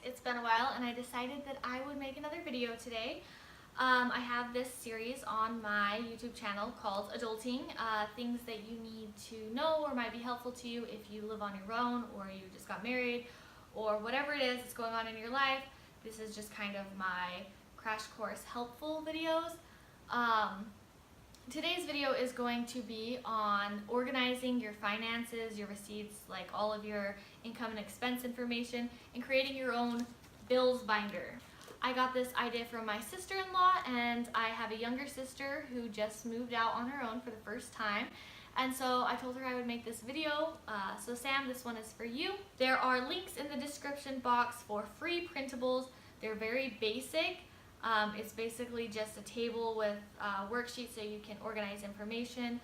It's been a while and I decided that I would make another video today. I have this series on my YouTube channel called Adulting, things that you need to know or might be helpful to you if you live on your own or you just got married or whatever it is that's going on in your life. This is just kind of my crash course helpful videos. Today's video is going to be on organizing your finances, your receipts, like all of your income and expense information, and creating your own bills binder. I got this idea from my sister-in-law, and I have a younger sister who just moved out on her own for the first time. And so I told her I would make this video. So Sam, this one is for you. There are links in the description box for free printables. They're very basic. It's basically just a table with worksheets so you can organize information,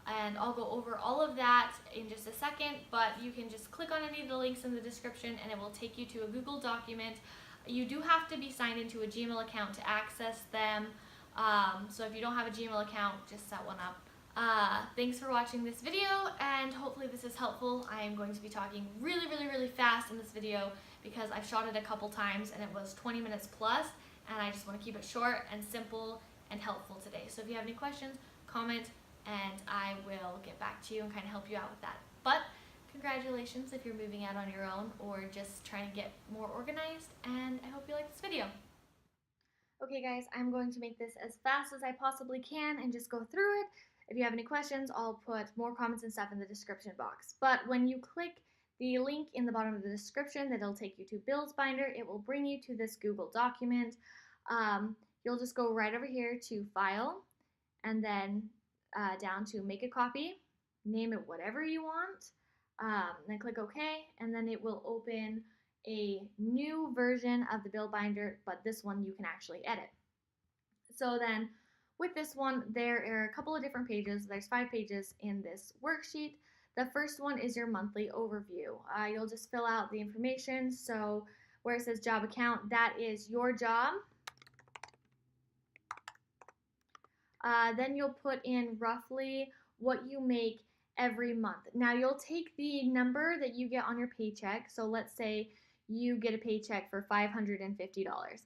and I'll go over all of that in just a second, but you can just click on any of the links in the description and it will take you to a Google document. You do have to be signed into a Gmail account to access them, so if you don't have a Gmail account, just set one up. Thanks for watching this video, and hopefully this is helpful. I am going to be talking really fast in this video because I've shot it a couple times and it was 20 minutes plus, and I just want to keep it short and simple and helpful today. So if you have any questions, comment, and I will get back to you and kind of help you out with that. But congratulations if you're moving out on your own or just trying to get more organized, and I hope you like this video. Okay guys, I'm going to make this as fast as I possibly can and just go through it. If you have any questions, I'll put more comments and stuff in the description box. But when you click the link in the bottom of the description, that'll take you to Bills Binder. It will bring you to this Google document. You'll just go right over here to File, and then down to Make a Copy. Name it whatever you want. Then click OK, and then it will open a new version of the Bill Binder, but this one you can actually edit. So then with this one, there are a couple of different pages. There's 5 pages in this worksheet. The first one is your monthly overview. You'll just fill out the information. So where it says job account, that is your job. Then you'll put in roughly what you make every month. Now you'll take the number that you get on your paycheck. So let's say you get a paycheck for $550.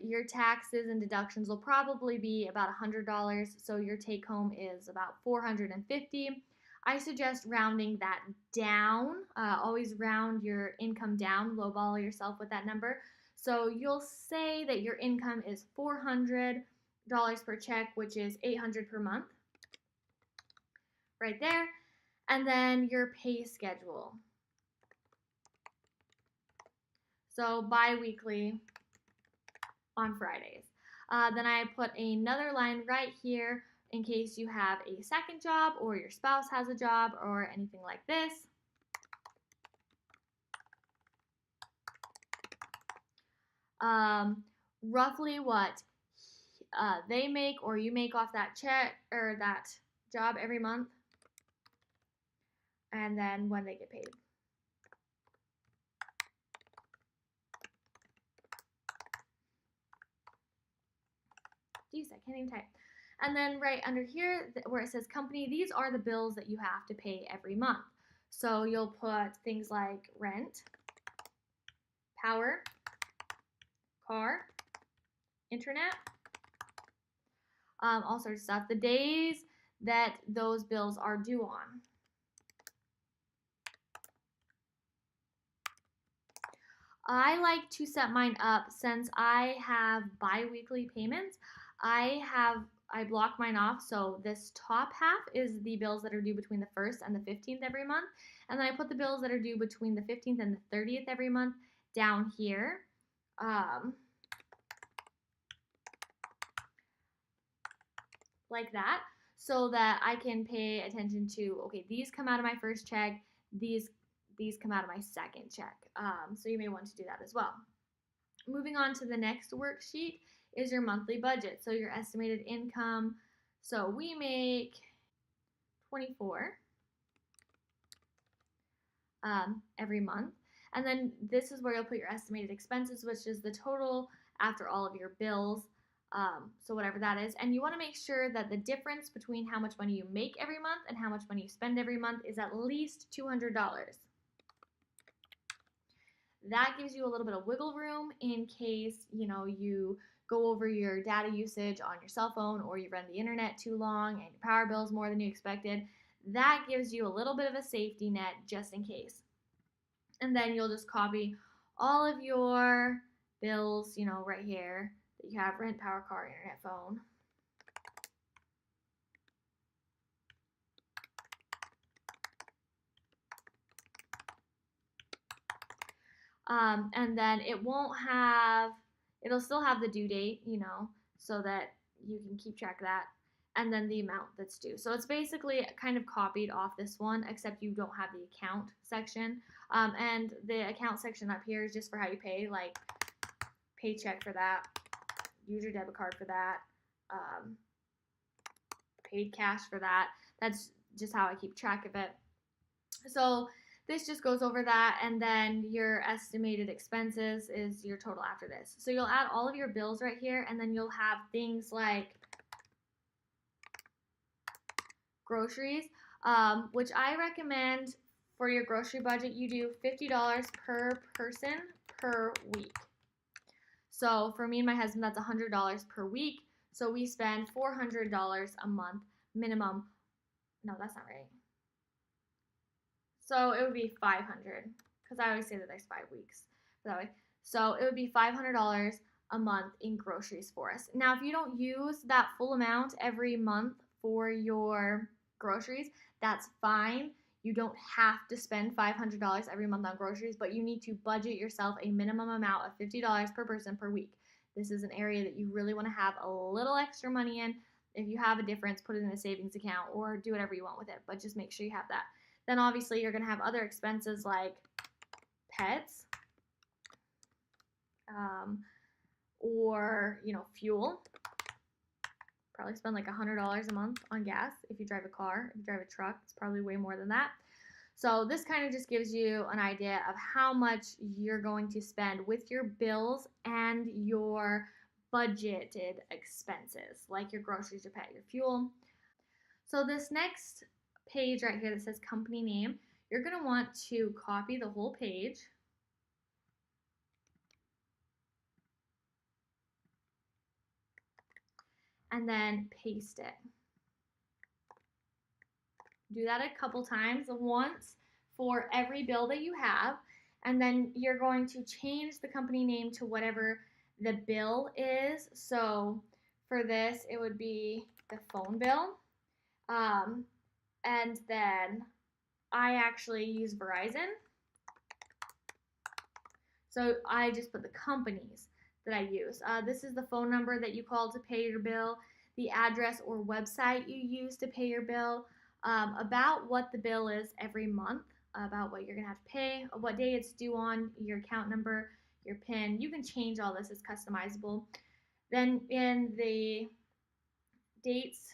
Your taxes and deductions will probably be about $100, so your take home is about $450. I suggest rounding that down. Always round your income down, lowball yourself with that number. So you'll say that your income is $400 per check, which is $800 per month. Right there. And then your pay schedule. So bi-weekly on Fridays. Then I put another line right here in case you have a second job or your spouse has a job or anything like this. Roughly what they make or you make off that check or that job every month, and then when they get paid. Jeez, I can't even type. And then right under here where it says company, these are the bills that you have to pay every month. So you'll put things like rent, power, car, internet, all sorts of stuff. The days that those bills are due on. I like to set mine up since I have bi-weekly payments. I block mine off, so this top half is the bills that are due between the 1st and the 15th every month, and then I put the bills that are due between the 15th and the 30th every month down here. Like that, so that I can pay attention to, okay, these come out of my first check, these come out of my second check. So you may want to do that as well. Moving on to the next worksheet is your monthly budget. So your estimated income. So we make $24 every month. And then this is where you'll put your estimated expenses, which is the total after all of your bills. So whatever that is. And you want to make sure that the difference between how much money you make every month and how much money you spend every month is at least $200. That gives you a little bit of wiggle room in case, you go over your data usage on your cell phone, or you run the internet too long and your power bill is more than you expected. That gives you a little bit of a safety net just in case. And then you'll just copy all of your bills, right here that you have: rent, power, car, internet, phone. And then it'll still have the due date, so that you can keep track of that, and then the amount that's due. So it's basically kind of copied off this one, except you don't have the account section. And the account section up here is just for how you pay, like paycheck for that, use your debit card for that, paid cash for that. That's just how I keep track of it. So this just goes over that, and then your estimated expenses is your total after this. So you'll add all of your bills right here, and then you'll have things like groceries, which I recommend for your grocery budget, you do $50 per person per week. So for me and my husband, that's $100 per week. So we spend $400 a month minimum. No, that's not right. So it would be $500, because I always say that there's 5 weeks that way. So it would be $500 a month in groceries for us. Now, if you don't use that full amount every month for your groceries, that's fine. You don't have to spend $500 every month on groceries, but you need to budget yourself a minimum amount of $50 per person per week. This is an area that you really want to have a little extra money in. If you have a difference, put it in a savings account or do whatever you want with it, but just make sure you have that. Then obviously you're going to have other expenses like pets, or fuel. Probably spend like $100 a month on gas if you drive a car. If you drive a truck, it's probably way more than that. So this kind of just gives you an idea of how much you're going to spend with your bills and your budgeted expenses, like your groceries, your pet, your fuel. So this next page right here that says company name, you're going to want to copy the whole page. And then paste it. Do that a couple times, once for every bill that you have, and then you're going to change the company name to whatever the bill is. So for this, it would be the phone bill. And then I actually use Verizon. So I just put the companies that I use. This is the phone number that you call to pay your bill, the address or website you use to pay your bill, about what the bill is every month, about what you're going to have to pay, what day it's due on, your account number, your PIN. You can change all this, it's customizable. Then in the dates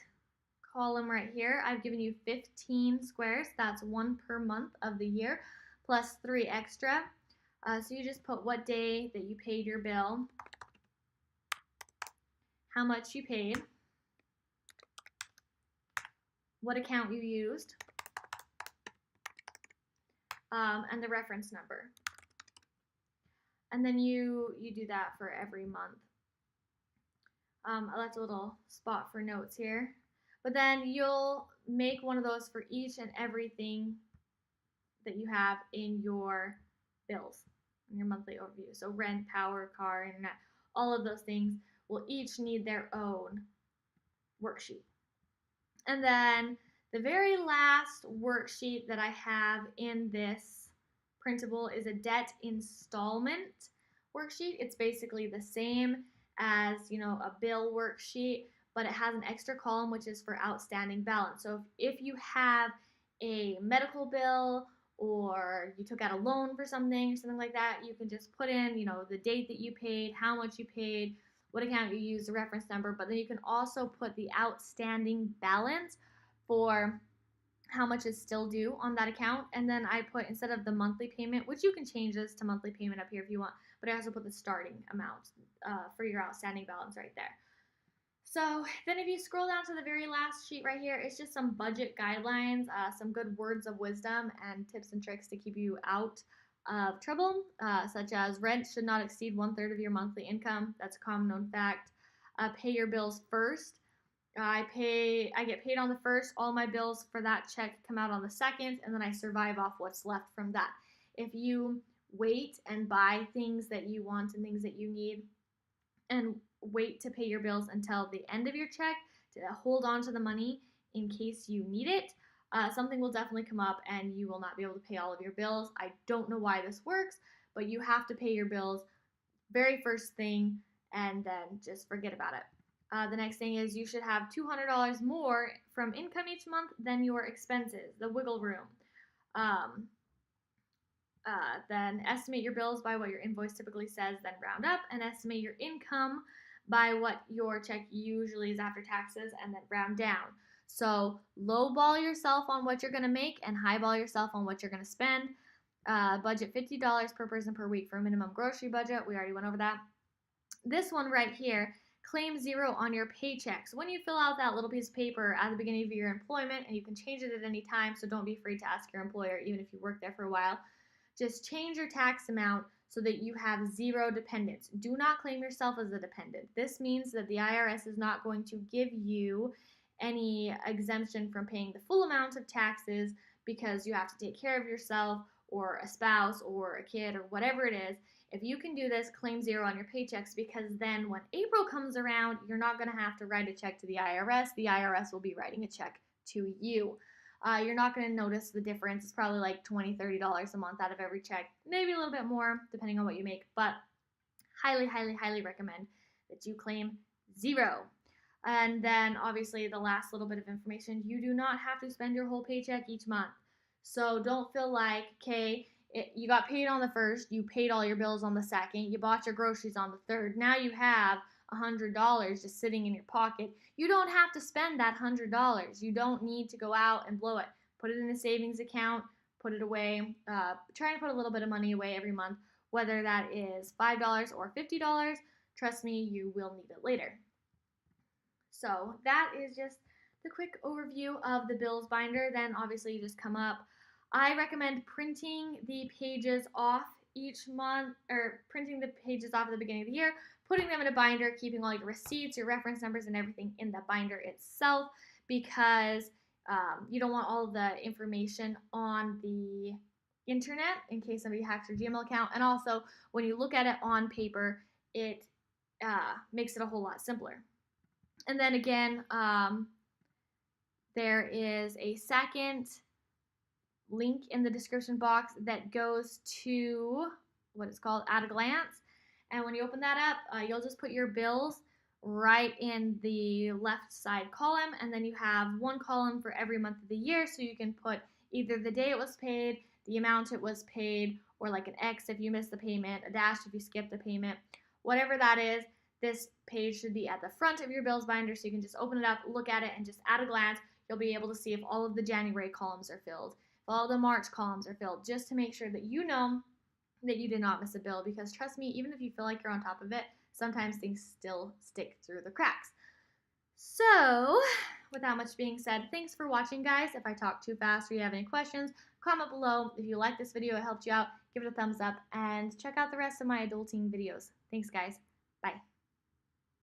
column right here, I've given you 15 squares. That's one per month of the year, plus 3 extra. So you just put what day that you paid your bill, how much you paid, what account you used, and the reference number. And then you do that for every month. I left a little spot for notes here. But then you'll make one of those for each and everything that you have in your bills, in your monthly overview. So rent, power, car, internet, all of those things will each need their own worksheet. And then the very last worksheet that I have in this printable is a debt installment worksheet. It's basically the same as, a bill worksheet, but it has an extra column which is for outstanding balance. So if you have a medical bill, or you took out a loan for something like that, you can just put in, the date that you paid, how much you paid, what account you used, the reference number, but then you can also put the outstanding balance for how much is still due on that account. And then I put, instead of the monthly payment, which you can change this to monthly payment up here if you want, but I also put the starting amount for your outstanding balance right there. So then if you scroll down to the very last sheet right here, it's just some budget guidelines, some good words of wisdom and tips and tricks to keep you out of trouble, such as rent should not exceed 1/3 of your monthly income. That's a common known fact. Pay your bills first. I get paid on the first. All my bills for that check come out on the second, and then I survive off what's left from that. If you wait and buy things that you want and things that you need, and wait to pay your bills until the end of your check to hold on to the money in case you need it, something will definitely come up and you will not be able to pay all of your bills. I don't know why this works, but you have to pay your bills very first thing and then just forget about it. The next thing is you should have $200 more from income each month than your expenses, the wiggle room. Um, then estimate your bills by what your invoice typically says, then round up, and estimate your income by what your check usually is after taxes, and then round down. So lowball yourself on what you're going to make and highball yourself on what you're going to spend. Budget $50 per person per week for a minimum grocery budget. We already went over that. This one right here, claim 0 on your paychecks. When you fill out that little piece of paper at the beginning of your employment, and you can change it at any time, so don't be afraid to ask your employer, even if you work there for a while, just change your tax amount so that you have 0 dependents. Do not claim yourself as a dependent. This means that the IRS is not going to give you any exemption from paying the full amount of taxes because you have to take care of yourself or a spouse or a kid or whatever it is. If you can do this, claim 0 on your paychecks, because then when April comes around, you're not going to have to write a check to the IRS. The IRS will be writing a check to you. You're not going to notice the difference. It's probably like $20, $30 a month out of every check, maybe a little bit more depending on what you make, but highly, highly, highly recommend that you claim 0. And then obviously the last little bit of information, you do not have to spend your whole paycheck each month. So don't feel like, okay, you got paid on the first, you paid all your bills on the second, you bought your groceries on the third, now you have $100 just sitting in your pocket. You don't have to spend that $100. You don't need to go out and blow it. Put it in a savings account, put it away. Try and put a little bit of money away every month, whether that is $5 or $50. Trust me, you will need it later. So that is just the quick overview of the bills binder. Then obviously you just come up. I recommend printing the pages off each month, or printing the pages off at the beginning of the year, putting them in a binder, keeping all your receipts, your reference numbers, and everything in the binder itself, because you don't want all the information on the internet in case somebody hacks your Gmail account. And also, when you look at it on paper, it makes it a whole lot simpler. And then again, there is a second link in the description box that goes to what it's called At a Glance. And when you open that up, you'll just put your bills right in the left side column, and then you have one column for every month of the year, so you can put either the day it was paid, the amount it was paid, or like an X if you missed the payment, a dash if you skipped the payment, whatever that is. This page should be at the front of your bills binder, so you can just open it up, look at it, and just at a glance, you'll be able to see if all of the January columns are filled, if all the March columns are filled, just to make sure that you know that you did not miss a bill, because trust me, even if you feel like you're on top of it, sometimes things still stick through the cracks. So, with that much being said, thanks for watching, guys. If I talk too fast or you have any questions, comment below. If you like this video, it helped you out, give it a thumbs up, and check out the rest of my adulting videos. Thanks, guys.